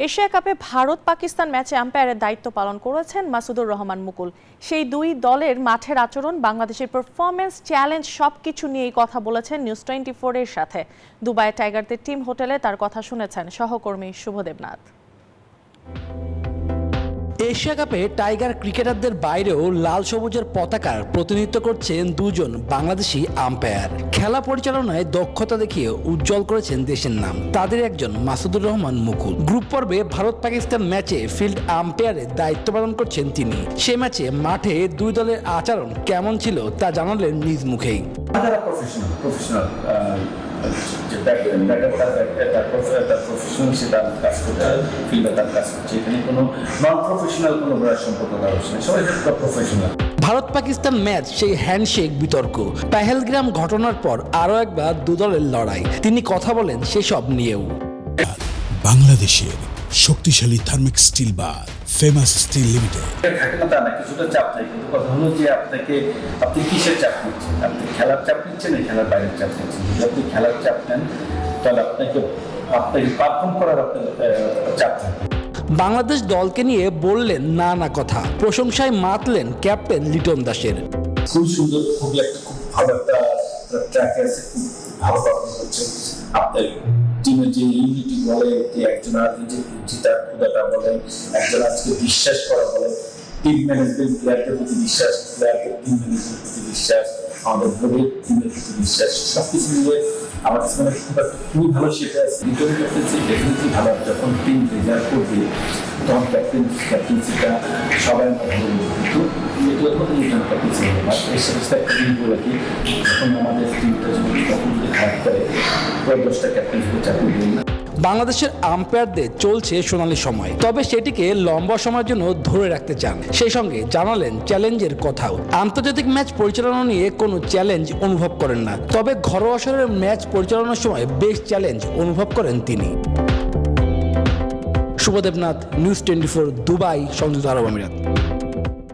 Asia কাপে ভারত পাকিস্তান ম্যাচে আম্পায়ারের দায়িত্ব পালন করেছেন মাসুদুর রহমান মুকুল। সেই দুই দলের মাঠের আচরণ, বাংলাদেশের পারফরম্যান্স, চ্যালেঞ্জ সবকিছু নিয়েই কথা বলেছেন নিউজ 24 এর সাথে। দুবাই টাইগারদের টিম হোটেলে তার কথা শুনেছেন সহকর্মী শুভদেবনাথ। এশিয়া কাপে টাইগার ক্রিকেটারদের বাইরেও লাল সবুজের পতাকার প্রতিনিধিত্ব করছেন দুজন বাংলাদেশি আম্পায়ার। খেলা পরিচালনায় দক্ষতা দেখিয়ে উজ্জ্বল করেছেন দেশের নাম। তাদের একজন মাসুদুর রহমান মুকুল। গ্রুপ পর্বে ভারত পাকিস্তান ম্যাচে ফিল্ড আম্পায়ারের দায়িত্ব পালন করছেন তিনি। সে ম্যাচে মাঠে দুই দলের আচরণ কেমন ছিল তা জানালেন নিজ মুখেই। ভারত পাকিস্তান ম্যাচ সেই হ্যান্ডশেক বিতর্ক, পেহেলগ্রাম ঘটনার পর আরো একবার দুদলের লড়াই। তিনি কথা বলেন সেসব নিয়েও। বাংলাদেশের শক্তিশালী থার্মিক স্টিল বার ফেমাস স্টিল লিমিটেড। কিছুটা চাপ থাকে, কিন্তু কথা হলো যে আপনি কিসের চাপ নিচ্ছেন? আপনি খেলার চাপ নিচ্ছেন না খেলার বাইরের চাপ নিচ্ছেন? যদি আপনি খেলার চাপ নেন তাহলে আপনাকে পারফর্ম করার আপনার চাপ থাকে। বাংলাদেশ দলকে নিয়ে বললেন নানা কথা, প্রশংসায় মাতলেন ক্যাপ্টেন লিটন দাসের। খুব সুন্দর, খুব ভালো একটা ট্র্যাক আছে, খুব ভালো পারফর্ম করছে। আপনার টিমের যে ইউনিটি বলে, একজন যে জিতার ক্ষুদাটা বলে, একজন আজকে বিশ্বাস করা বলে, টিম ম্যানেজমেন্ট, প্লেয়ারদের প্রতি বিশ্বাস, প্লেয়ারদের টিম ম্যানেজমেন্টের প্রতি বিশ্বাস, আমাদের বোর্ডের টিমের প্রতি বিশ্বাস, সবকিছু মিলে আমার কাছে খুবই ভালো সেটা আছে। লিটন ক্যাপ্টেন্সি ডেফিনেটলি ভালো। যখন টিম রেজাল্ট করবে তখন ক্যাপ্টেন্সিটা সবাই আমরা ভালো বলবো, কিন্তু লিটন ক্যাপ্টেন্সি হবে না। এই সাথে একটা টিম বলে রাখি, যখন আমাদের টিমটা যদি খারাপ করে পুরো 10টা ক্যাপ্টেন্সিকে চাকরি দিই না। বাংলাদেশের আম্পায়ারদের চলছে সোনালী সময়, তবে সেটিকে লম্বা সময়ের জন্য ধরে রাখতে চান। সেই সঙ্গে জানালেন চ্যালেঞ্জের কথাও। আন্তর্জাতিক ম্যাচ পরিচালনা নিয়ে কোনো চ্যালেঞ্জ অনুভব করেন না, তবে ঘরোয়া আসরের ম্যাচ পরিচালনার সময় বেশ চ্যালেঞ্জ অনুভব করেন তিনি। শুভদেবনাথ, নিউজ 24, দুবাই, সংযুক্ত আরব আমিরাত।